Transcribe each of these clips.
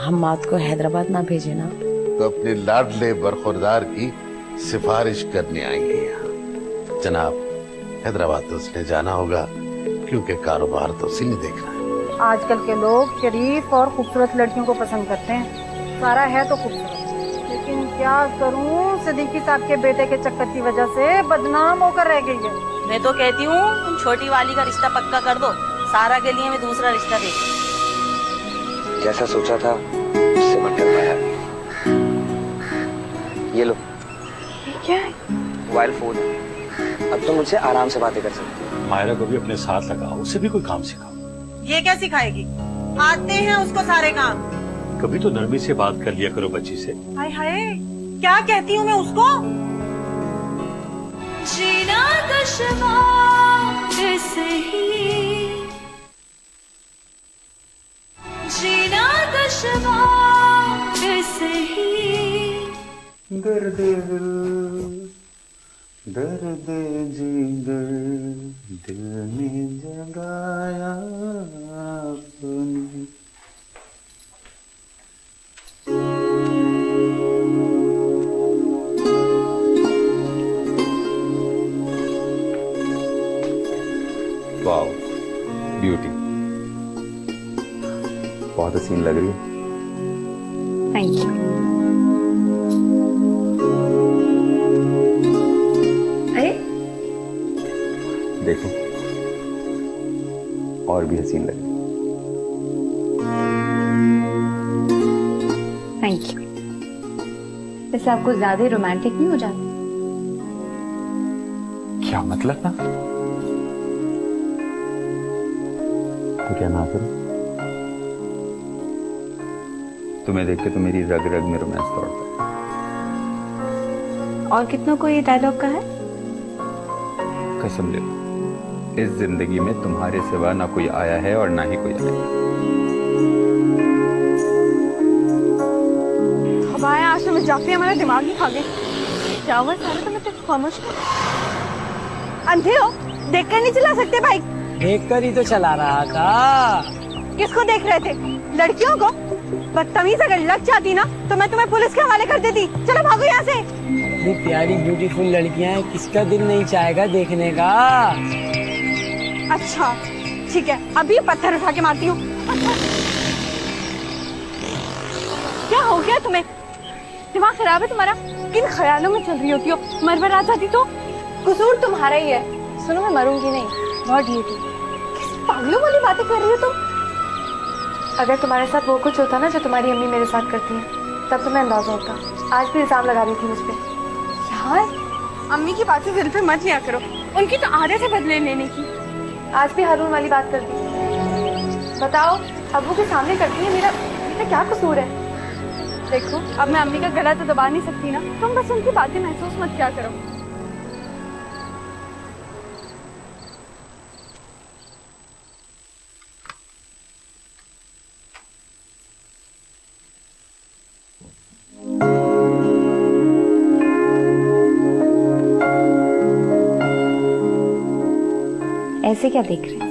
हम मात को हैदराबाद ना भेजे ना तो अपने लाडले बरखुरदार की सिफारिश करने आएंगे यहाँ। जनाब, हैदराबाद तो उसने जाना होगा क्योंकि कारोबार तो उसी ने देखना है। आजकल के लोग शरीफ और खूबसूरत लड़कियों को पसंद करते हैं। सारा है तो खूबसूरत, लेकिन क्या करूं, सिद्दीकी साहब के बेटे के चक्कर की वजह से बदनाम होकर रह गई है। मैं तो कहती हूँ तुम छोटी वाली का रिश्ता पक्का कर दो, सारा के लिए मैं दूसरा रिश्ता देख। जैसा सोचा था उससे बनकर पाया। ये लो। क्या है? Mobile phone. अब तुम मुझसे आराम से बातें कर सकते हो। मायरा को भी अपने साथ लगाओ, उसे भी कोई काम सिखाओ। ये क्या सिखाएगी? आते हैं उसको सारे काम। कभी तो नरमी से बात कर लिया करो बच्ची से। हाय हाय, क्या कहती हूँ मैं उसको? जीना दुश्वार सही, जीना दुश्वार सही। दर्द दर्द जिगर दिल में जगाया आपने। वाओ, ब्यूटी, बहुत हसीन लग रही है। Thank you. अरे देखो, और भी हसीन लग रही है। Thank you. वैसे आपको ज्यादा ही रोमांटिक नहीं हो जाता? क्या मतलब ना? तो क्या ना करूं? तुम्हें देख के तो मेरी रग रग में रोमांस दौड़ता है। और कितनों को ये डायलॉग का है? कसम ले लो, इस जिंदगी में तुम्हारे सिवा ना कोई आया है और ना ही कोई आएगा। हवाएं आशा में जाते हमारा दिमाग ही खा गए। क्या हुआ सारे, तुम इतने खामोश हो? अंधे हो? देख कर नहीं चला सकते बाइक? देख कर ही तो चला रहा था। किसको देख रहे थे? लड़कियों को? बदतमीज, अगर लग जाती ना तो मैं तुम्हें पुलिस के हवाले कर देती। चलो भागो यहाँ से। इतनी प्यारी ब्यूटीफुल लड़कियां हैं, किसका दिल नहीं चाहेगा देखने का। अच्छा ठीक है, अभी पत्थर उठा के मारती हूँ। क्या हो गया तुम्हें? दिमाग खराब है तुम्हारा? किन ख्यालों में चल रही होती हो? मरवर आ जाती तो? कसूर तुम्हारा ही है। सुनो, मैं मरूंगी नहीं, बहुत ढीठ हूँ। किस पागलों वाली बातें कर रही हो तुम? अगर तुम्हारे साथ वो कुछ होता ना जो तुम्हारी अम्मी मेरे साथ करती है, तब तुम्हें अंदाजा होता। आज भी इल्जाम लगा रही थी मुझ पे। यार, अम्मी की बातें दिल पे मत लिया करो, उनकी तो आदत है बदले लेने की। आज भी हारून वाली बात कर दी। बताओ, अब्बू के सामने करती है, मेरा क्या कसूर है? देखो, अब मैं अम्मी का गला तो दबा नहीं सकती ना, तुम बस उनकी बातें महसूस मत क्या करो। ऐसे क्या देख रहे हैं?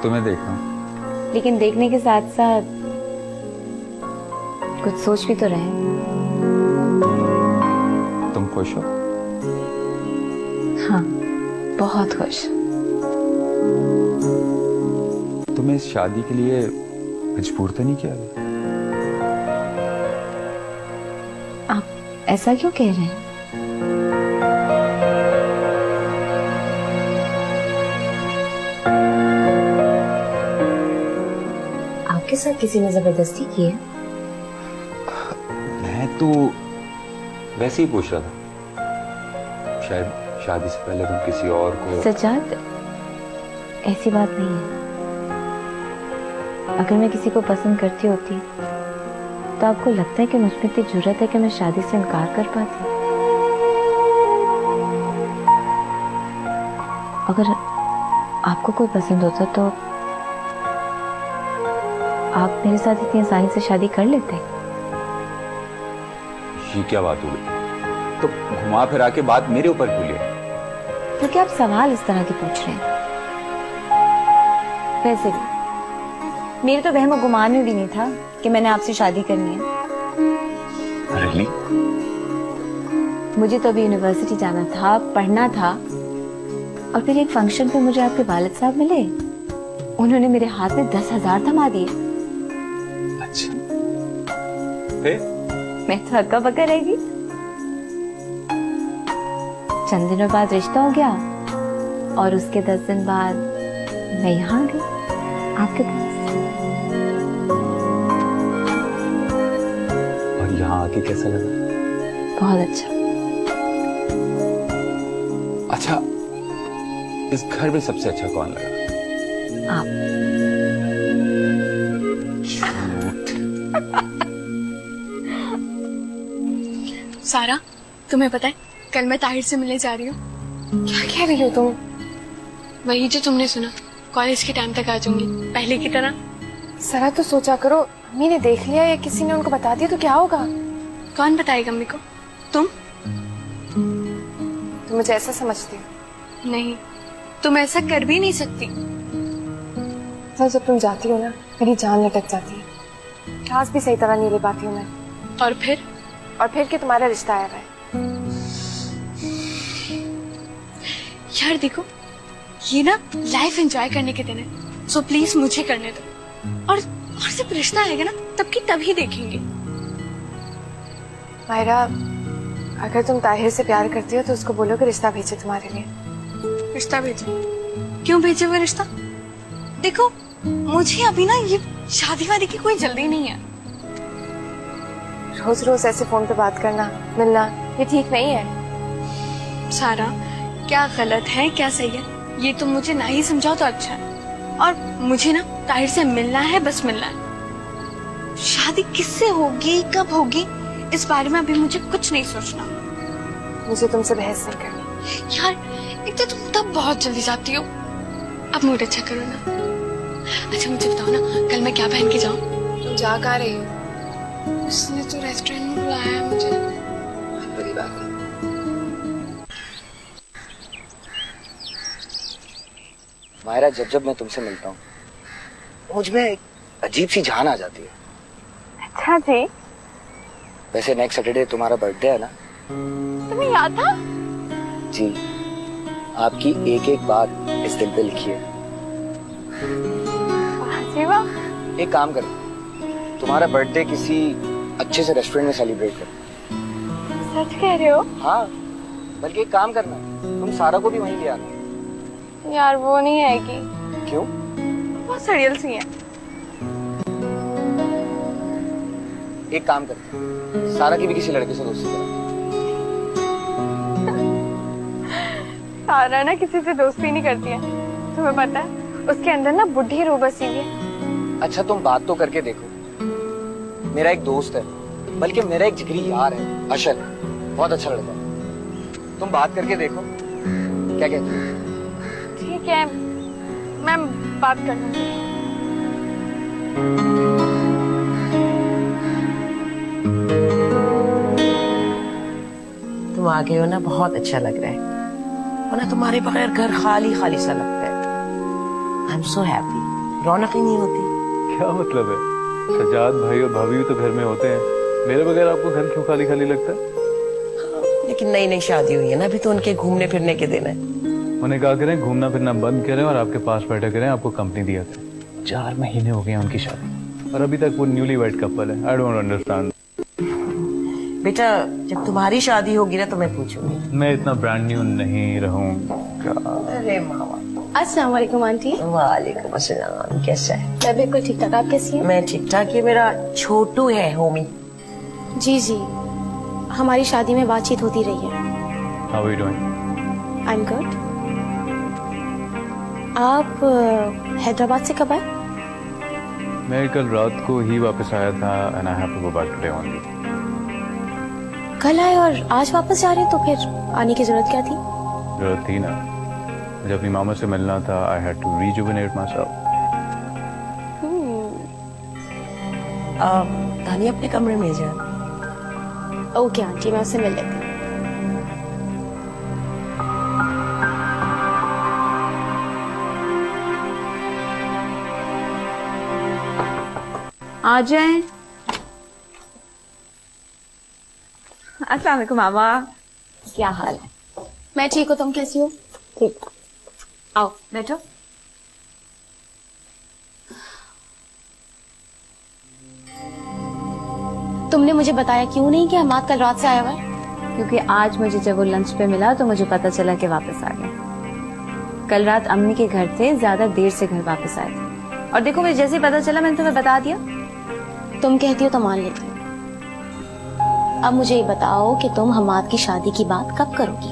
तुम्हें देख रहा हूं। लेकिन देखने के साथ साथ कुछ सोच भी तो रहे। तुम खुश हो? हाँ, बहुत खुश। तुम्हें इस शादी के लिए मजबूर तो नहीं किया गया? आप ऐसा क्यों कह रहे हैं? आपके साथ किसी ने जबरदस्ती की है? मैं तो वैसे ही पूछ रहा था, शायद शादी से पहले तुम किसी और को। सज्जाद, ऐसी बात नहीं है। अगर मैं किसी को पसंद करती होती तो आपको लगता है कि मुझ में इतनी जुर्रत है कि मैं शादी से इनकार कर पाती? अगर आपको कोई पसंद होता तो आप मेरे साथ इतनी आसानी से शादी कर लेते? ये क्या बात हुई? तो घुमा फिरा के बात मेरे ऊपर क्यों लिया? क्योंकि आप सवाल इस तरह के पूछ रहे हैं। वैसे भी मेरे तो वहम गुमान में भी नहीं था कि मैंने आपसे शादी करनी है। रियली? मुझे तो अभी यूनिवर्सिटी जाना था, पढ़ना था, और फिर एक फंक्शन पे मुझे आपके वालिद साहब मिले। उन्होंने मेरे हाथ में 10,000 थमा दिए। अच्छा, फिर? मैं तो हक्का बक्का रहेगी। चंद दिनों बाद रिश्ता हो गया और उसके 10 दिन बाद मैं यहाँ आ गई आपके पास। और यहाँ आके कैसा लगा? बहुत अच्छा। अच्छा, इस घर में सबसे अच्छा कौन लगा? आप। सारा, तुम्हें पता है कल मैं ताहिर से मिलने जा रही हूँ। क्या कह रही हो तुम? वही जो तुमने सुना, कॉलेज के टाइम तक आ जाऊंगी पहले की तरह। सरा तो सोचा करो, अम्मी ने देख लिया या किसी ने उनको बता दिया तो क्या होगा? कौन बताएगा अम्मी को? तुम? तुम मुझे ऐसा समझती हो? नहीं, तुम ऐसा कर भी नहीं सकती। सर जब तुम जाती हो ना, मेरी जान लटक जाती है। क्लास भी सही तरह नहीं ले पाती हूँ मैं। और फिर? और फिर कि तुम्हारा रिश्ता आया है। यार देखो, ये ना लाइफ एंजॉय करने के दिन है, सो प्लीज मुझे करने दो। और जब रिश्ता आएगा ना, तब की तभी देखेंगे। मायरा, अगर तुम ताहिर से प्यार करती हो तो उसको बोलो कि रिश्ता भेजे तुम्हारे लिए। रिश्ता भेजे? क्यों भेजे वो रिश्ता? देखो, मुझे अभी ना ये शादी वादी की कोई जल्दी नहीं है। रोज रोज ऐसे फोन पे बात करना, मिलना, ये ठीक नहीं है। सारा, क्या गलत है क्या सही है, ये तुम मुझे ना ही समझाओ तो अच्छा है। और मुझे ना ताहिर से मिलना है, बस मिलना है। शादी किससे होगी, कब होगी, इस बारे में अभी मुझे कुछ नहीं सोचना। मुझे तुमसे बहस नहीं करनी। यार, एक तो तुम तब बहुत जल्दी जाती हो। अब मूड अच्छा करो ना। अच्छा मुझे बताओ ना, कल मैं क्या पहन के जाऊँ? तुम जा कहाँ रही हो? उसने तो रेस्टोरेंट में बुलाया है मुझे। बड़ी बात है। मायरा, जब जब मैं तुमसे मिलता हूँ मुझ में एक अजीब सी जान आ जाती है। अच्छा जी। वैसे नेक्स्ट सैटरडे तुम्हारा बर्थडे है ना? तुम्हें याद था? जी, आपकी एक एक बात इस दिल पे लिखी है। वाह। एक काम करो, तुम्हारा बर्थडे किसी अच्छे से रेस्टोरेंट में सेलिब्रेट करो। सच कह रहे हो? हाँ, बल्कि एक काम करना, तुम सारा को भी वहीं ले आना। यार वो नहीं आएगी। क्यों? बहुत सड़ियल सी है। एक काम करते हैं, सारा की भी किसी लड़के से दोस्ती करो। सारा ना किसी से दोस्ती नहीं करती है, तुम्हें पता है? उसके अंदर ना बुढ़ी रूह बसी हुई है। अच्छा तुम बात तो करके देखो। मेरा एक दोस्त है, बल्कि मेरा एक जिगरी यार है, अशर, बहुत अच्छा लड़का है। तुम बात करके देखो, क्या कहते हो? ठीक है, मैं बात कर लूंगी। तुम आ गए हो ना, बहुत अच्छा लग रहा है। वरना तुम्हारे बगैर घर खाली खाली सा लगता है। I am so happy. रौनक ही नहीं होती। क्या मतलब है? सजाद भाई और भाभी भी तो घर में होते हैं, मेरे बगैर आपको घर क्यों खाली खाली लगता है? लेकिन नई नई शादी हुई है ना, अभी तो उनके घूमने फिरने के दिन है। उन्हें कहा करें घूमना फिरना बंद करें और आपके पास बैठा करें, आपको कंपनी दिया करें। 4 महीने हो गए उनकी शादी और अभी तक वो न्यूली वेड कपल है। I don't understand. बेटा, जब तुम्हारी शादी होगी ना तो मैं पूछूंगी। मैं इतना ब्रांड न्यू नहीं रहूंगा। अरे मामा। अस्सलाम वालेकुम आंटी। वालेकुम अस्सलाम। कैसा है? मैं बिल्कुल ठीक ठाक, आप कैसी हैं? मैं ठीक ठाक। ये मेरा छोटू है, होमी। जी जी, हमारी शादी में बातचीत होती रही है। How are you doing? I am good. आप हैदराबाद से कब आए? मैं कल रात को ही वापस आया था and I have to go back today only. कल आए और आज वापस जा रहे हैं, तो फिर आने की जरूरत क्या थी? जरूरत थी ना, मुझे अपनी मामा से मिलना था। I had to rejuvenate myself. Dhani अपने कमरे में जा। ओके आंटी, मैं उससे मिल लेती हूँ। आ जाएं। अस्सलाम वालेकुम मामा, क्या हाल है? मैं ठीक हूँ, तुम कैसी हो? ठीक, आओ बैठो। तुमने मुझे बताया क्यों नहीं कि हमाद कल रात से आया हुआ है? क्योंकि आज मुझे जब वो लंच पे मिला तो मुझे पता चला कि वापस आ गए। कल रात अम्मी के घर थे, ज्यादा देर से घर वापस आए थे। और देखो मुझे जैसे ही पता चला मैंने तुम्हें बता दिया। तुम कहती हो तो मान लेती हूँ। अब मुझे ये बताओ कि तुम हमाद की शादी की बात कब करोगी?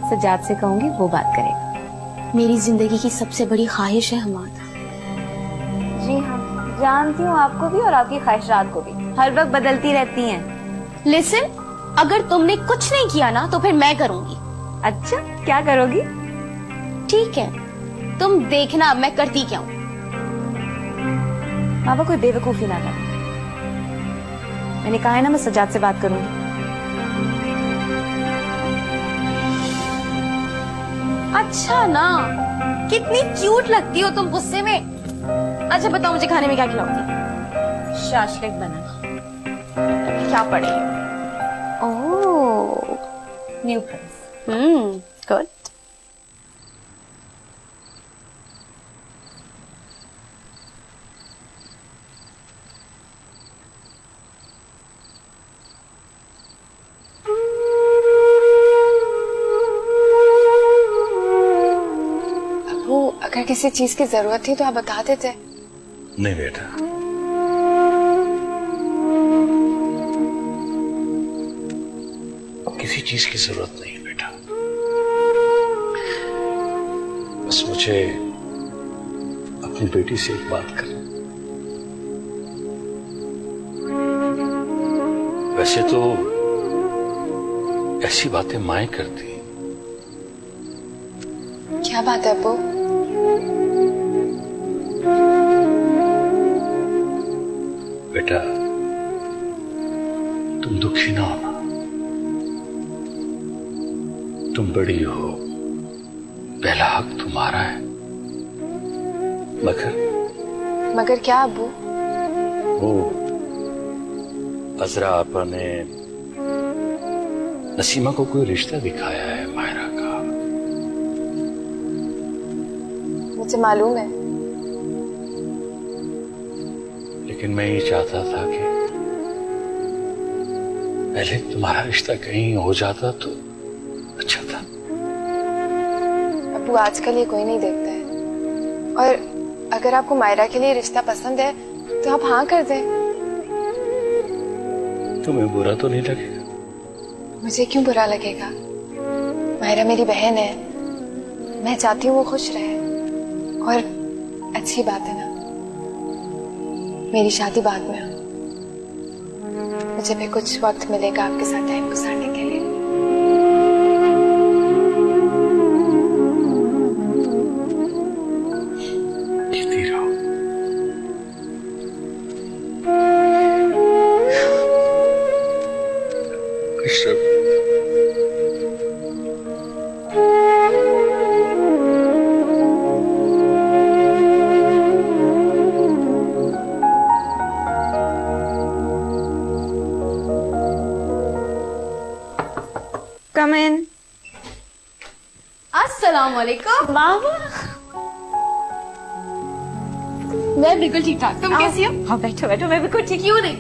सजाद से कहूंगी, वो बात करेगा। मेरी जिंदगी की सबसे बड़ी ख्वाहिश है हमाद। जी हाँ, जानती हूँ आपको भी और आपकी ख्वाहिशात को भी हर वक्त बदलती रहती हैं। लिसन, अगर तुमने कुछ नहीं किया ना तो फिर मैं करूंगी। अच्छा, क्या करोगी? ठीक है, तुम देखना मैं करती क्या हूँ। बाबा कोई बेवकूफी ना कर। मैंने कहा है ना मैं सजाद से बात करूंगी। अच्छा ना, कितनी क्यूट लगती हो तुम गुस्से में। अच्छा बताओ मुझे खाने में क्या खिलाओगी? शाशलिक बनाना। क्या पड़े? ओह, न्यू प्रिंस। गुड। अबू, अगर किसी चीज की जरूरत थी तो आप बता देते। नहीं बेटा, अब किसी चीज की जरूरत नहीं है बेटा। बस मुझे अपनी बेटी से एक बात करनी। वैसे तो ऐसी बातें माएं करती। क्या बात है अबू? बेटा, तुम दुखी ना होना। तुम बड़ी हो, पहला हक तुम्हारा है। मगर क्या अबू? वो अजरा आपा ने नसीमा को कोई रिश्ता दिखाया है मायरा का। मुझे मालूम है, लेकिन मैं ये चाहता था कि पहले तुम्हारा रिश्ता कहीं हो जाता तो अच्छा था। अबू आजकल ये कोई नहीं देखता है, और अगर आपको मायरा के लिए रिश्ता पसंद है तो आप हाँ कर दें। तुम्हें बुरा तो नहीं लगेगा? मुझे क्यों बुरा लगेगा? मायरा मेरी बहन है, मैं चाहती हूँ वो खुश रहे। और अच्छी बात है ना, मेरी शादी बाद में हो, मुझे भी कुछ वक्त मिलेगा आपके साथ टाइम गुजारने के लिए। जीती रहो। अशरफ, कम इन। अस्सलाम वालेकुम। बाबा, मैं बिल्कुल ठीक ठाक, तुम कैसी हो? हाँ बैठो बैठो, मैं बिल्कुल ठीक। क्यों नहीं?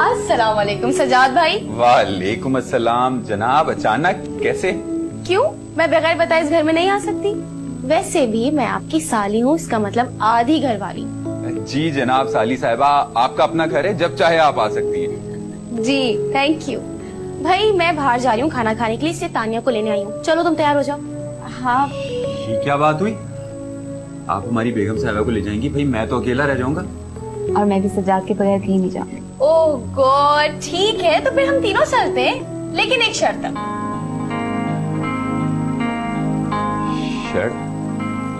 अस्सलाम वालेकुम सजाद भाई। वालेकुम अस्सलाम जनाब, अचानक कैसे? क्यों, मैं बगैर बताए इस घर में नहीं आ सकती? वैसे भी मैं आपकी साली हूँ, इसका मतलब आधी घर वाली। जी जनाब साली साहिबा, आपका अपना घर है, जब चाहे आप आ सकती हैं। जी थैंक यू। भाई मैं बाहर जा रही हूँ खाना खाने के लिए, इससे तानिया को लेने आई हूँ। चलो तुम तैयार हो जाओ। हाँ। ये क्या बात हुई? आप हमारी बेगम साहिबा को ले जाएंगी? भाई मैं तो अकेला रह जाऊंगा। और मैं भी सजाद के बगैर कहीं नहीं जाऊंगी। ओह गॉड, ठीक है तो फिर हम तीनों चलते हैं, लेकिन एक शर्त। शर्त?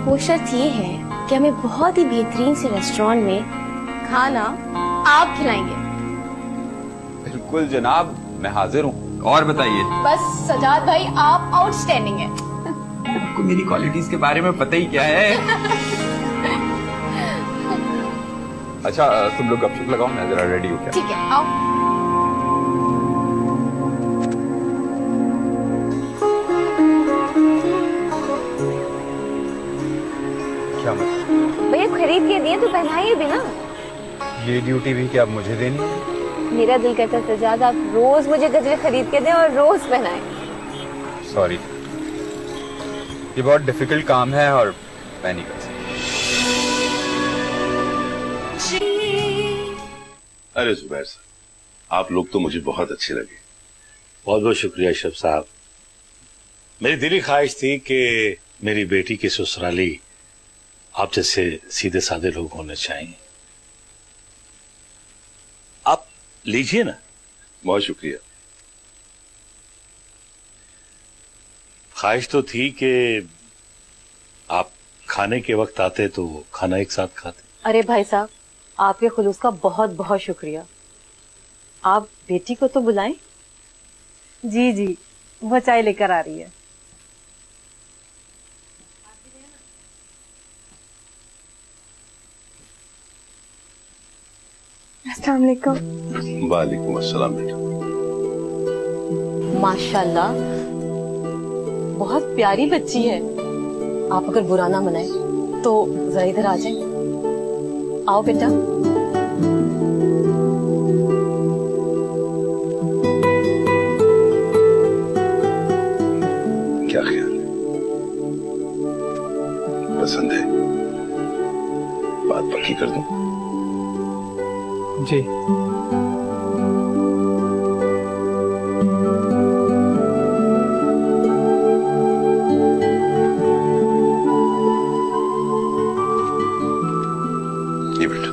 वो शर्त ये है कि हमें बहुत ही बेहतरीन से रेस्टोरेंट में खाना आप खिलाएंगे। बिल्कुल जनाब, मैं हाजिर हूँ। और बताइए। बस सजाद भाई आप आउटस्टैंडिंग है। आपको मेरी क्वालिटीज के बारे में पता ही क्या है। अच्छा तुम लोग गपशप लगाओ, मैं जरा रेडी हूँ क्या? ठीक है, आओ। क्या मतलब? भैया खरीद के दिए तो पहनाइए भी ना। ये ड्यूटी भी क्या अब मुझे देनी है? मेरा दिल करता है सजाद आप रोज मुझे गजरे खरीद के दें और रोज पहनाएं। सॉरी, ये बहुत डिफिकल्ट काम है और मैं नहीं कर सकता। अरे जुबैर साहब, आप लोग तो मुझे बहुत अच्छे लगे। बहुत बहुत शुक्रिया अशरफ साहब। मेरी दिली ख्वाहिश थी कि मेरी बेटी की ससुराली आप जैसे सीधे साधे लोग होने चाहिए। आप लीजिए ना। बहुत शुक्रिया। ख्वाहिश तो थी कि आप खाने के वक्त आते तो खाना एक साथ खाते। अरे भाई साहब, आपके खुलूस का बहुत बहुत शुक्रिया। आप बेटी को तो बुलाएं। जी जी, वो चाय लेकर आ रही है। अस्सलाम वालेकुम। वालेकुम अस्सलाम बेटा। माशाल्लाह, बहुत प्यारी बच्ची है। आप अगर बुरा ना मनाए तो जरा इधर आ जाए। आओ बेटा। क्या ख्याल है? पसंद है? बात पक्की कर दूं? जी। ये बेटा।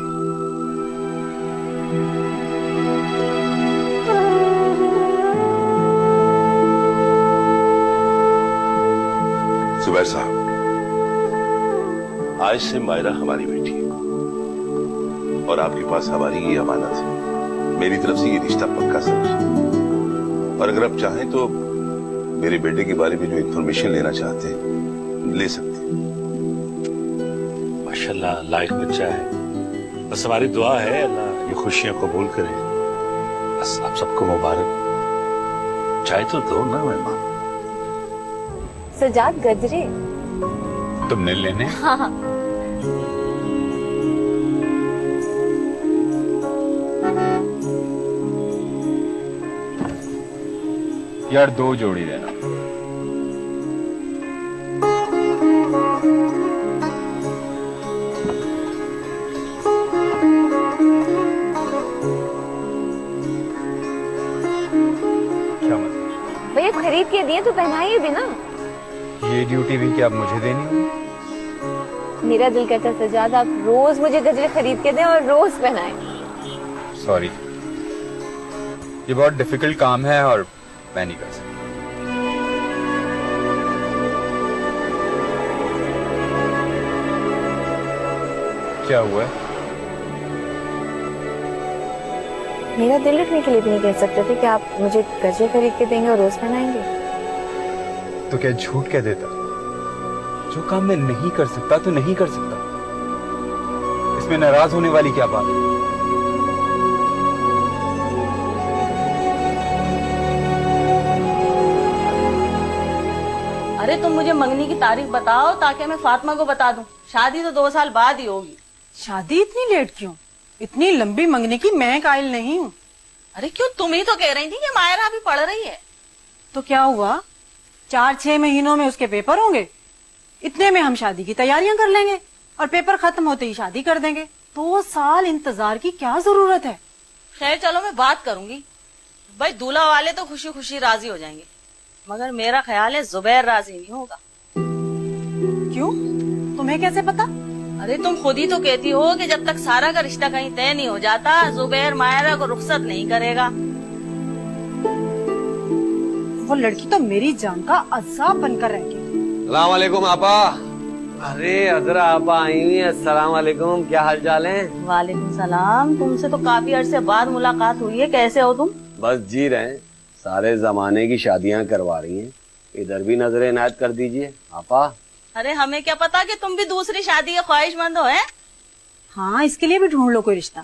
जुबैर साहब, आज से मायरा हमारी बेटी है और आपके पास हमारी ये अमानत है। मेरी तरफ से ये रिश्ता पक्का समझिए और अगर आप चाहें तो मेरे बेटे के बारे में जो इंफॉर्मेशन लेना चाहते हैं ले सकते हैं। माशाल्लाह, लायक बच्चा है। बस हमारी दुआ है अल्लाह ये खुशियां कबूल करे। बस आप सबको मुबारक। चाय तो दो ना मेहमान। सजाद गजरे तुमने लेने? हाँ हाँ। यार 2 जोड़ी देना। क्या मतलब? भैया खरीद के दिए तो पहनाइए भी ना। ये ड्यूटी भी क्या अब मुझे देनी है? मेरा दिल करता है सजाद आप रोज मुझे गजरे खरीद के दें और रोज पहनाएं। सॉरी, ये बहुत डिफिकल्ट काम है और मैं नहीं कर सकता। क्या हुआ है? मेरा दिल रखने के लिए भी नहीं कह सकते थे कि आप मुझे गजरे खरीद के देंगे और रोज पहनाएंगे। तो क्या झूठ कह देता? जो काम मैं नहीं कर सकता तो नहीं कर सकता। इसमें नाराज होने वाली क्या बात है? अरे तुम मुझे मंगनी की तारीख बताओ ताकि मैं फातिमा को बता दूं। शादी तो 2 साल बाद ही होगी। शादी इतनी लेट क्यों? इतनी लंबी मंगने की मैं कायल नहीं हूँ। अरे क्यों, तुम ही तो कह रही थी कि मायरा अभी पढ़ रही है। तो क्या हुआ? 4-6 महीनों में उसके पेपर होंगे। इतने में हम शादी की तैयारियां कर लेंगे और पेपर खत्म होते ही शादी कर देंगे। 2 साल इंतजार की क्या जरूरत है? खैर चलो, मैं बात करूंगी। भाई दूल्हा वाले तो खुशी खुशी राजी हो जाएंगे, मगर मेरा ख्याल है जुबैर राजी नहीं होगा। क्यों? तुम्हें कैसे पता? अरे तुम खुद ही तो कहती हो कि जब तक सारा का रिश्ता कहीं तय नहीं हो जाता जुबैर मायरा को रुखसत नहीं करेगा। वो लड़की तो मेरी जान का अज़ाब बनकर रह गई। अस्सलाम वालेकुम आपा। अरे अजरा आपा आई हुई है। अस्सलाम वालेकुम, क्या हाल चाल है? वालेकुम सलाम। तुमसे तो काफी अरसे बाद मुलाकात हुई है, कैसे हो तुम? बस जी रहे। सारे जमाने की शादियां करवा रही हैं, इधर भी नजर इनायत कर दीजिए आपा। अरे हमें क्या पता कि तुम भी दूसरी शादी के ख्वाहिशमंद हो हैं? हाँ, इसके लिए भी ढूंढ लो कोई रिश्ता,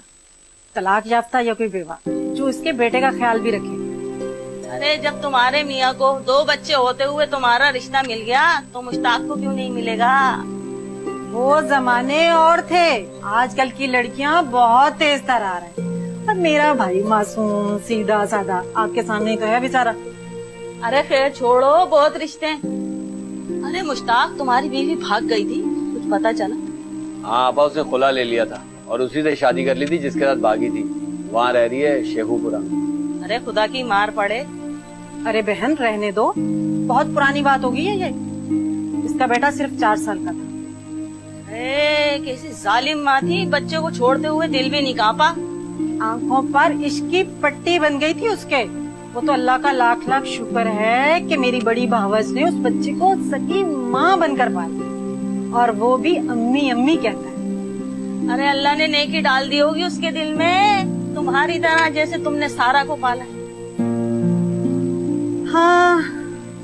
तलाक याफ्ता या कोई बेवा जो इसके बेटे का ख्याल भी रखे। अरे जब तुम्हारे मियाँ को 2 बच्चे होते हुए तुम्हारा रिश्ता मिल गया तो मुश्ताक को क्यों नहीं मिलेगा? वो जमाने और थे, आजकल की लड़कियां बहुत तेज तरार है। पर मेरा भाई मासूम सीधा साधा आपके सामने तो है बेचारा। अरे खैर छोड़ो, बहुत रिश्ते हैं। अरे मुश्ताक तुम्हारी बीवी भाग गई थी, कुछ पता चला? हाँ आपा, उसने खुला ले लिया था और उसी से शादी कर ली थी जिसके साथ भागी थी। वहाँ रह रही है शेखुपुरा। अरे खुदा की मार पड़े। अरे बहन रहने दो, बहुत पुरानी बात होगी ये। इसका बेटा सिर्फ 4 साल का था। अरे कैसी जालिम माँ थी, बच्चे को छोड़ते हुए दिल भी नहीं कांपा। आंखों पर इश्क की पट्टी बन गई थी उसके। वो तो अल्लाह का लाख लाख शुक्र है कि मेरी बड़ी भावज ने उस बच्चे को सगी माँ बनकर पाली, और वो भी अम्मी अम्मी कहता है। अरे अल्लाह ने नेकी डाल दी होगी उसके दिल में, तुम्हारी तरह जैसे तुमने सारा को पाला है। हाँ,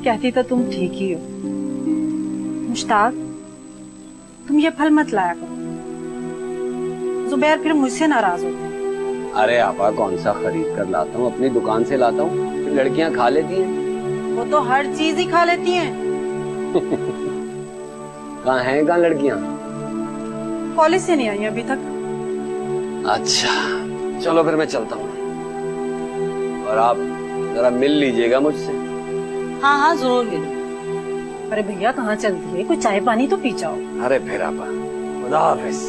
कहती तो तुम ठीक ही हो। मुश्ताक, तुम ये फल मत लाया करो, जुबैर फिर मुझसे नाराज होता है। अरे आपा, कौन सा खरीद कर लाता हूँ, अपनी दुकान से लाता हूँ, फिर लड़कियाँ खा लेती हैं। वो तो हर चीज ही खा लेती हैं। कहाँ हैं लड़कियाँ? कॉलेज से नहीं आई अभी तक। अच्छा चलो फिर मैं चलता हूँ, और आप जरा मिल लीजिएगा मुझसे। हाँ हाँ जरूर मिलो। अरे भैया कहाँ चलती है, कोई चाय पानी तो पी जाओ। अरे फिर आपा, खुदा हाफिज।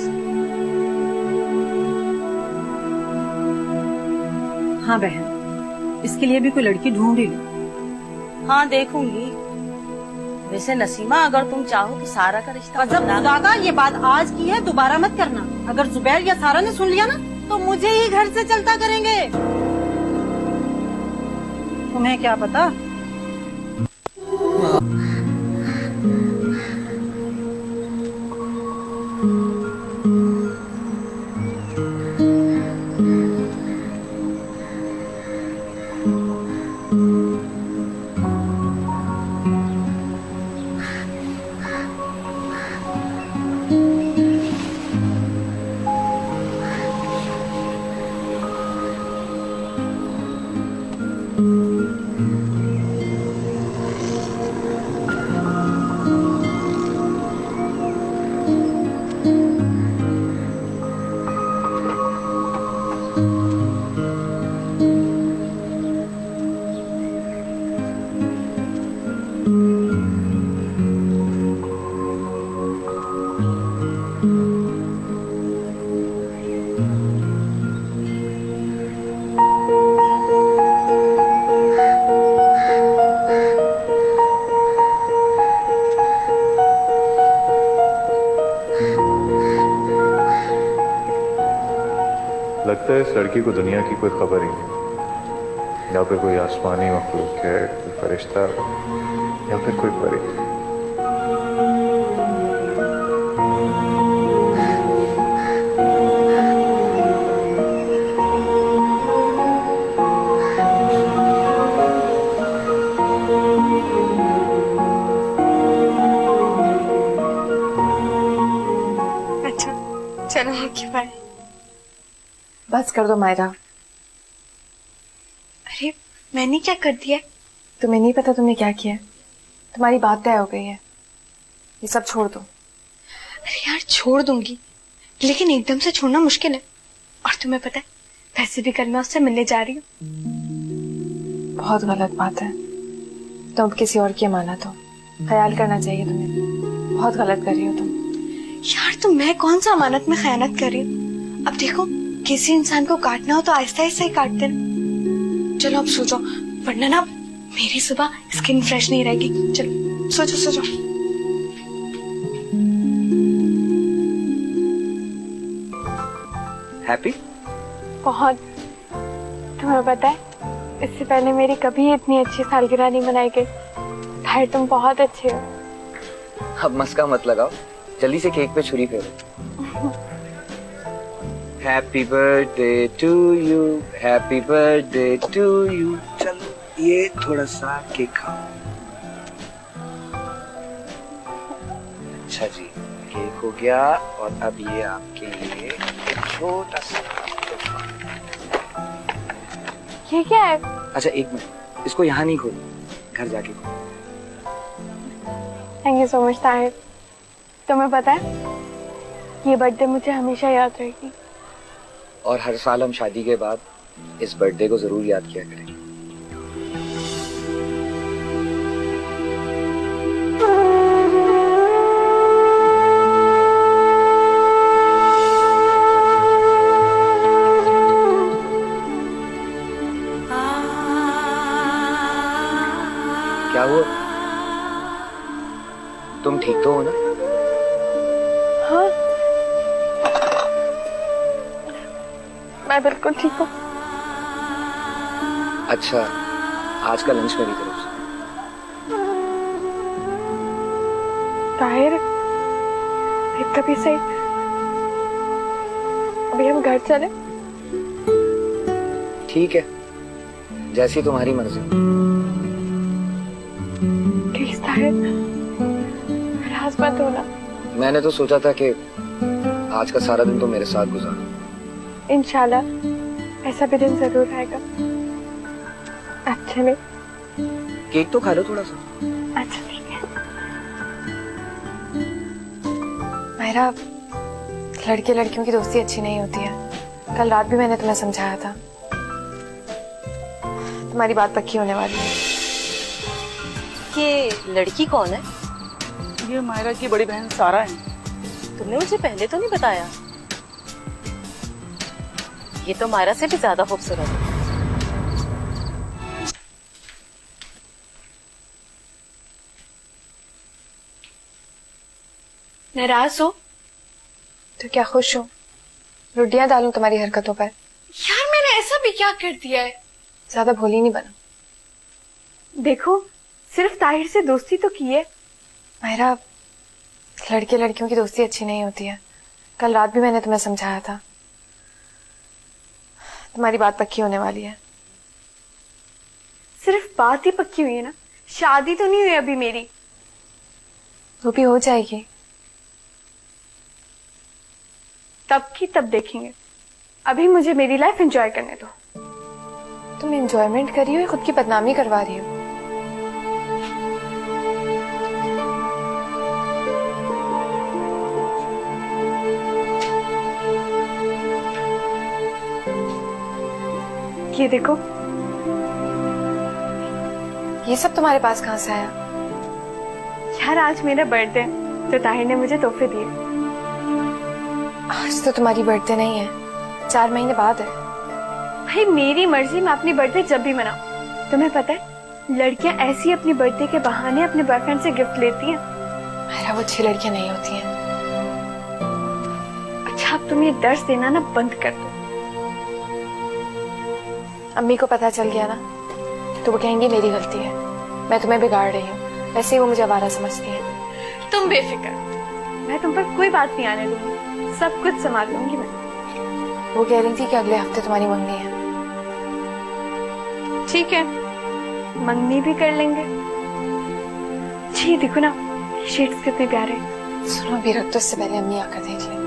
हाँ बहन, इसके लिए भी कोई लड़की ढूंढ ही लो। हाँ देखूंगी। वैसे नसीमा, अगर तुम चाहो कि सारा का रिश्ता खुदा का ये बात आज की है, दोबारा मत करना। अगर जुबैर या सारा ने सुन लिया ना तो मुझे ही घर से चलता करेंगे। तुम्हें क्या पता। लगता है इस लड़की को दुनिया की कोई खबर ही नहीं, या फिर कोई आसमानी मखलूक है, कोई फरिश्ता या फिर कोई परी। अच्छा चलो ओके बाय। बस कर दो मायरा। अरे मैंने क्या कर दिया? तुम्हें नहीं पता तुमने क्या किया है। तुम्हारी बात तय हो गई है, ये सब छोड़ दो। अरे यार छोड़ दूंगी, लेकिन एकदम से छोड़ना मुश्किल है। और तुम्हें पता है वैसे भी कल मैं उससे मिलने जा रही हूँ। बहुत गलत बात है, तुम किसी और की अमानत हो, ख्याल करना चाहिए तुम्हें। बहुत गलत कर रही हो तुम। यार तो मैं कौन सा अमानत में खयानत कर रही हूँ? अब देखो किसी इंसान को काटना हो तो आहिस्ता आहिस्ता ही काटते ना। चलो अब सो जाओ, वरना ना मेरी सुबह स्किन फ्रेश नहीं रहेगी। चलो सो जाओ सो जाओ। हैप्पी? बहुत। तुम्हें पता है इससे पहले मेरी कभी इतनी अच्छी सालगिरह नहीं मनाई गई। भाई तुम बहुत अच्छे हो। अब मस्का मत लगाओ, जल्दी से केक पे छुरी फेरो। Happy birthday to you, happy birthday to you. चलो ये थोड़ा सा केक खाओ। अच्छा जी, केक हो गया और अब ये आपके लिए छोटा सा तोहफा। ये क्या है? अच्छा एक मिनट, इसको यहाँ नहीं खोल, घर जाके खोल। Thank you so much Tahir. तुम्हें पता है ये बर्थडे मुझे हमेशा याद रहेगी। और हर साल हम शादी के बाद इस बर्थडे को जरूर याद किया करेंगे। क्या हुआ? तुम ठीक तो हो ना? हाँ, मैं बिल्कुल ठीक हूँ। अच्छा, आज का लंच मेरी तरफ से। ताहिर, कभी सही, अभी हम घर चले? ठीक है, जैसी तुम्हारी मर्जी। प्लीज ताहिर, नाराज मत होना। मैंने तो सोचा था कि आज का सारा दिन तो मेरे साथ गुजारो। इंशाल्लाह ऐसा भी दिन जरूर आएगा। अच्छा नहीं? केक तो खा लो थोड़ा सा। अच्छा ठीक है। मेरा लड़के लड़कियों की दोस्ती अच्छी नहीं होती है। कल रात भी मैंने तुम्हें समझाया था। तुम्हारी बात पक्की होने वाली है। ये लड़की कौन है? ये मायरा की बड़ी बहन सारा है। तुमने मुझे पहले तो नहीं बताया। ये तो मायरा से भी ज्यादा खूबसूरत है। नाराज हो तो क्या खुश हो? रोटियां डालूं तुम्हारी हरकतों पर? यार मैंने ऐसा भी क्या कर दिया है? ज्यादा भोली नहीं बना। देखो सिर्फ ताहिर से दोस्ती तो की है। मेरा लड़के लड़कियों की दोस्ती अच्छी नहीं होती है। कल रात भी मैंने तुम्हें समझाया था। तुम्हारी बात पक्की होने वाली है। सिर्फ बात ही पक्की हुई है ना, शादी तो नहीं हुई अभी मेरी। वो भी हो जाएगी, तब की तब देखेंगे। अभी मुझे मेरी लाइफ एंजॉय करने दो। तुम एंजॉयमेंट कर रही हो या खुद की बदनामी करवा रही हो? ये देखो, ये सब तुम्हारे पास कहां से आया? यार आज मेरा बर्थडे है तो ताहिर ने मुझे तोहफे दिए। आज तो तुम्हारी बर्थडे नहीं है, 4 महीने बाद है। भाई मेरी मर्जी, मैं अपनी बर्थडे जब भी मनाऊं। तुम्हें पता है लड़कियां ऐसी अपनी बर्थडे के बहाने अपने बॉयफ्रेंड से गिफ्ट लेती हैं। मेरा वो अच्छी लड़कियां नहीं होती हैं। अच्छा अब तुम ये दर्द देना ना बंद कर दो। अम्मी को पता चल गया ना तो वो कहेंगी मेरी गलती है, मैं तुम्हें बिगाड़ रही हूँ। वैसे ही वो मुझे आवारा समझती है। तुम बेफिक्र, मैं तुम पर कोई बात नहीं आने दूंगी, सब कुछ संभाल लूंगी मैं। वो कह रही थी कि अगले हफ्ते तुम्हारी मंगनी है। ठीक है, मंगनी भी कर लेंगे। जी देखो ना ये शेड्स कितने प्यारे हैं। सुनो भी रख दो, इससे पहले अम्मी आकर देख लेंगे।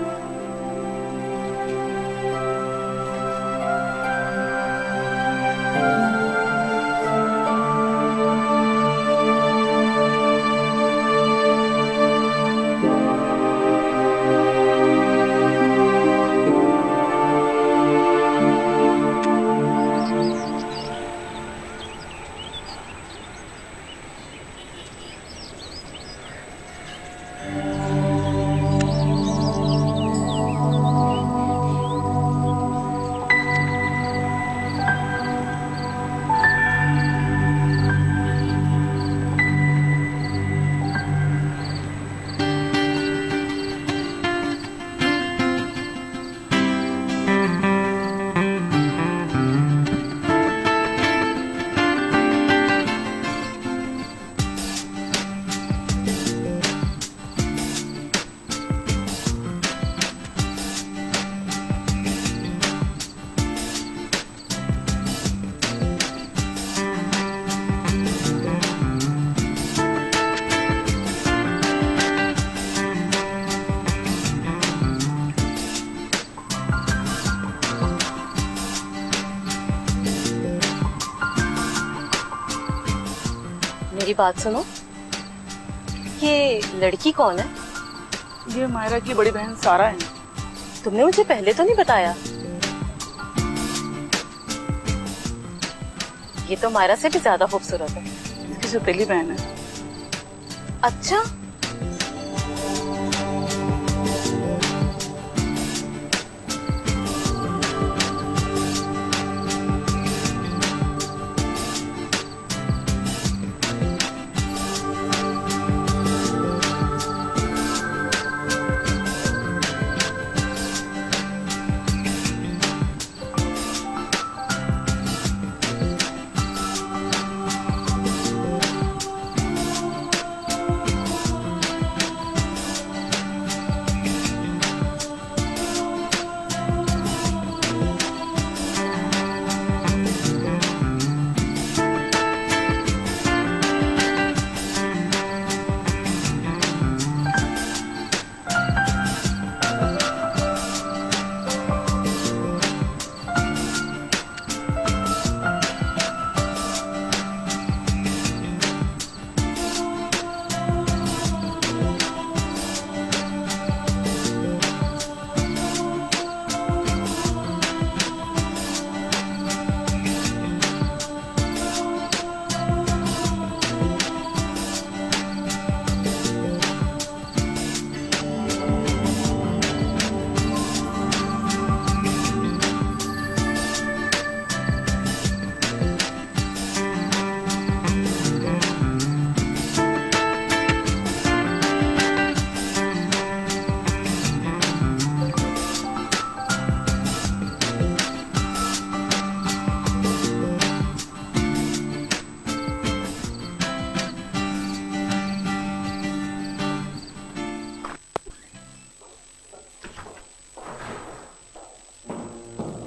मेरी बात सुनो, ये लड़की कौन है? ये मायरा की बड़ी बहन सारा है। तुमने मुझे पहले तो नहीं बताया। ये तो मायरा से भी ज्यादा खूबसूरत है। इसकी सौतेली बहन है। अच्छा,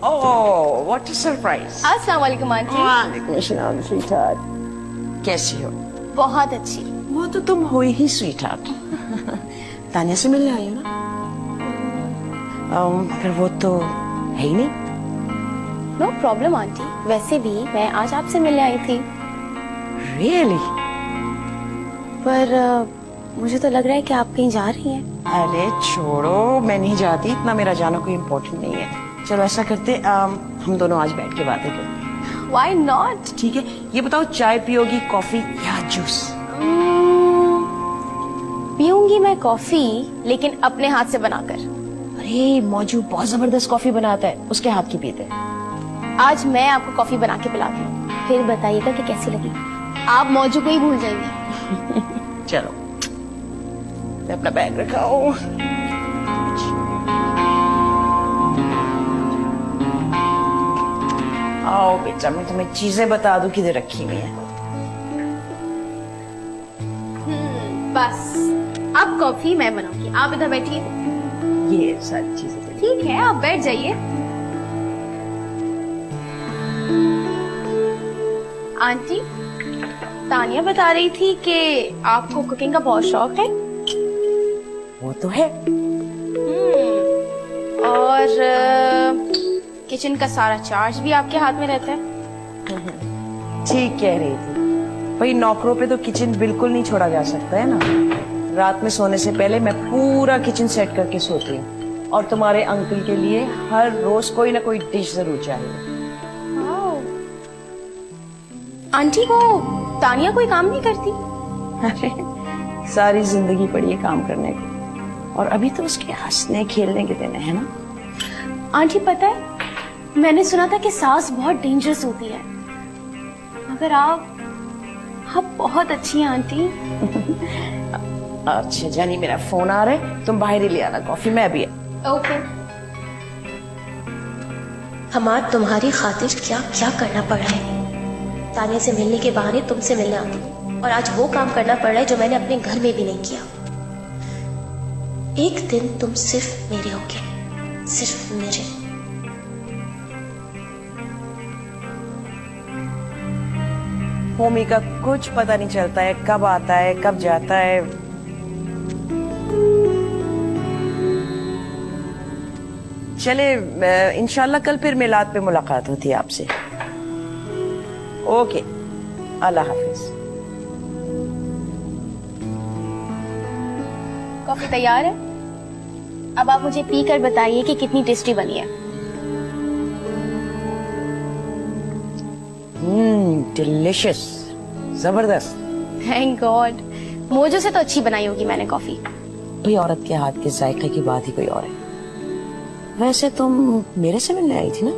ओह व्हाट अ सरप्राइज। अस्सलाम वालेकुम आंटी। वालेकुम अस्सलाम स्वीटहार्ट, कैसी हो? बहुत अच्छी। वो तो तुम हो ही स्वीटहार्ट। तानिया से मिलने आई हो ना? फिर वो तो है ही नहीं। नो प्रॉब्लम आंटी, वैसे भी मैं आज आपसे मिलने आई थी। रियली? पर मुझे तो लग रहा है कि आप कहीं जा रही हैं। अरे छोड़ो, मैं नहीं जाती, इतना मेरा जाना कोई इम्पोर्टेंट नहीं है। चलो ऐसा करते, हम दोनों आज बैठ के बातें करते हैं। Why not? ठीक है, ये बताओ चाय पियोगी, कॉफी या जूस? पीऊंगी मैं कॉफी, लेकिन अपने हाथ से बनाकर। अरे मौजू बहुत जबरदस्त कॉफी बनाता है, उसके हाथ की पीते हैं। आज मैं आपको कॉफी बना के पिलाती हूँ, फिर बताइएगा कि कैसी लगी। आप मौजू को ही भूल जाएंगे। चलो मैं अपना बैग रखाऊं। आओ बेटा, मैं तुम्हें चीजें बता दूं किधर रखी हुई है। बस अब कॉफी मैं बनाऊंगी, आप इधर बैठिए। ये सारी चीजें ठीक है, आप बैठ जाइए। आंटी, तानिया बता रही थी कि आपको कुकिंग का बहुत शौक है। वो तो है। और किचन का सारा चार्ज भी आपके हाथ में रहता है। ठीक कह रही थी। भाई नौकरों पे तो किचन बिल्कुल नहीं छोड़ा जा सकता है ना। रात में सोने से पहले मैं पूरा किचन सेट करके सोती हूँ, और तुम्हारे अंकल के लिए हर रोज कोई ना कोई डिश जरूर चाहिए। आंटी, को तानिया कोई काम नहीं करती? अरे सारी जिंदगी पड़ी है काम करने को, और अभी तो उसके हंसने खेलने के दिन है ना। आंटी पता है, मैंने सुना था कि सास बहुत डेंजरस होती है, मगर आप बहुत अच्छी हैं आंटी। अच्छा जानी, मेरा फोन आ रहा है, तुम बाहर ही ले आना कॉफी, मैं भी। ओके। हमार तुम्हारी खातिर क्या क्या करना पड़ रहा है। तानिया से मिलने के बहाने तुमसे मिलने आती हूँ, और आज वो काम करना पड़ रहा है जो मैंने अपने घर में भी नहीं किया। एक दिन तुम सिर्फ मेरे होगे, सिर्फ मेरे। होमी का कुछ पता नहीं चलता है, कब आता है कब जाता है। चले इंशाल्लाह कल फिर मिलाद पे मुलाकात होती है आपसे। ओके, अल्लाह हाफिज। कॉफी तैयार है। अब आप मुझे पी कर बताइए कि कितनी टेस्टी बनी है। डिलिशियस, जबरदस्त। Thank God. मोजो से तो अच्छी बनाई होगी मैंने कॉफी। भाई औरत के हाथ के जायके की बात ही कोई और है। वैसे तुम मेरे से मिलने आई थी ना?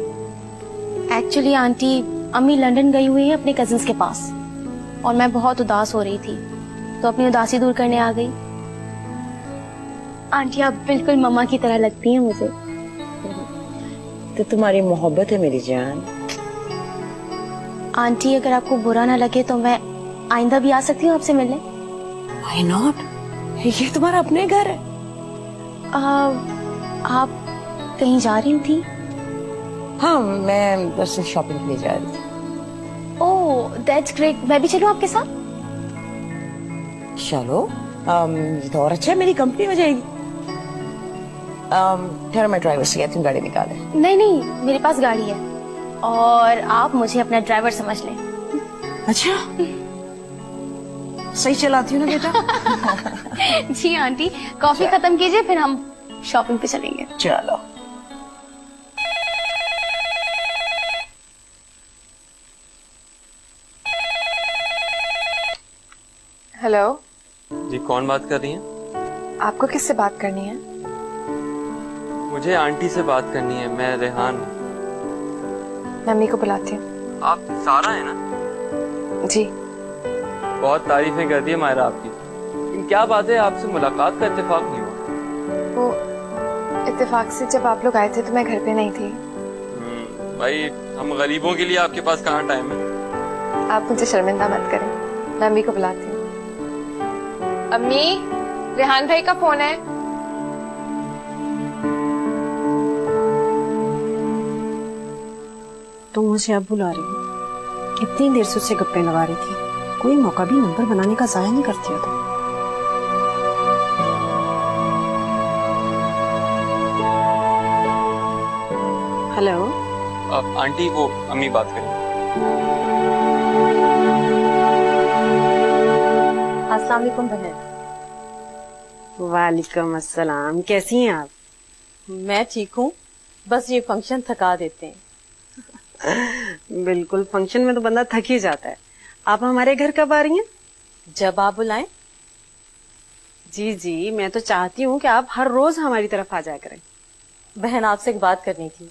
एक्चुअली आंटी, अम्मी लंदन गई हुई है अपने कजिन्स के पास और मैं बहुत उदास हो रही थी तो अपनी उदासी दूर करने आ गई। आंटी आप बिल्कुल मम्मा की तरह लगती हैं मुझे। तो तुम्हारी मोहब्बत है मेरी जान। आंटी अगर आपको बुरा ना लगे तो मैं आइंदा भी आ सकती हूँ आपसे मिलने? Why not? ये तुम्हारा अपने घर है। आप कहीं जा रही थी? हाँ, मैं बस शॉपिंग के लिए जा रही थी। Oh that's great. मैं भी चलूं आपके साथ? चलो, ये तो और अच्छा है, मेरी कंपनी हो जाएगी। ठहरो, मैं ड्राइवर से कहती हूँ गाड़ी निकाले। नहीं नहीं, मेरे पास गाड़ी है और आप मुझे अपना ड्राइवर समझ लें। अच्छा, सही चलाती हूँ ना बेटा? जी आंटी, कॉफी खत्म कीजिए फिर हम शॉपिंग पे चलेंगे। चलो। हेलो जी, कौन बात कर रही हैं? आपको किससे बात करनी है? मुझे आंटी से बात करनी है। मैं रेहान। मैं अम्मी को बुलाती हूँ। आप सारा है ना? जी। बहुत तारीफें कर दी है मायरा आपकी, लेकिन क्या बात है आपसे मुलाकात का इत्तेफाक नहीं हुआ? वो इत्तेफाक से जब आप लोग आए थे तो मैं घर पे नहीं थी। भाई हम गरीबों के लिए आपके पास कहाँ टाइम है? आप मुझे शर्मिंदा मत करें, मैं अम्मी को बुलाती हूँ। अम्मी, रेहान भाई का फोन है। तुम मुझे अब बुला रही हो? कितनी देर से उससे गप्पे लगा रही थी, कोई मौका भी नंबर बनाने का जाया नहीं करती हो तुम। हेलो आंटी, वो अम्मी बात करें। अस्सलाम वालेकुम बहन। वालेकुम अस्सलाम, कैसी हैं आप? मैं ठीक हूँ, बस ये फंक्शन थका देते हैं। बिल्कुल, फंक्शन में तो बंदा थक ही जाता है। आप हमारे घर कब आ रही हैं? जब आप बुलाएं। जी जी, मैं तो चाहती हूँ कि आप हर रोज हमारी तरफ आ जाया करें। बहन, आपसे एक बात करनी थी।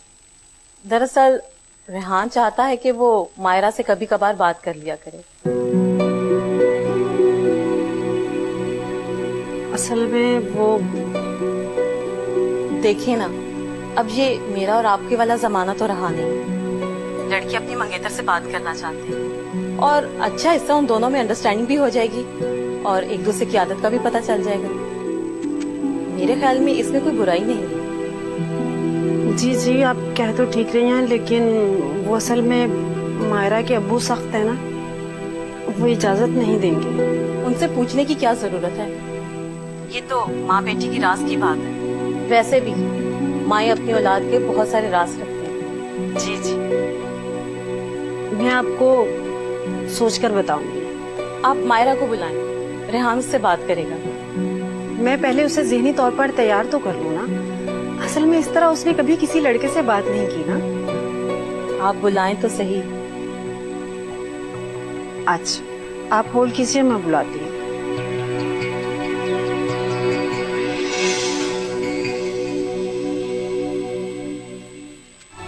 दरअसल रेहान चाहता है कि वो मायरा से कभी कभार बात कर लिया करे। असल में वो, देखिए ना, अब ये मेरा और आपके वाला जमाना तो रहा नहीं। लड़की अपनी मंगेतर से बात करना चाहते हैं और अच्छा हिस्सा उन दोनों में अंडरस्टैंडिंग भी हो जाएगी और एक दूसरे की आदत का भी पता चल जाएगा। मेरे ख्याल में इसमें कोई बुराई नहीं है। जी जी, आप कह तो ठीक रही हैं, लेकिन वो असल में मायरा के अब्बू सख्त है ना, वो इजाजत नहीं देंगे। उनसे पूछने की क्या जरूरत है? ये तो माँ बेटी की राज की बात है। वैसे भी माँ अपनी औलाद के बहुत सारे राज रखते हैं। जी जी, मैं आपको सोचकर बताऊंगी। आप मायरा को बुलाएं, रेहान उससे बात करेगा। मैं पहले उसे ज़हनी तौर पर तैयार तो कर लूं ना। असल में इस तरह उसने कभी किसी लड़के से बात नहीं की ना। आप बुलाएं तो सही। अच्छा, आप होल्ड कीजिए, मैं बुलाती हूँ।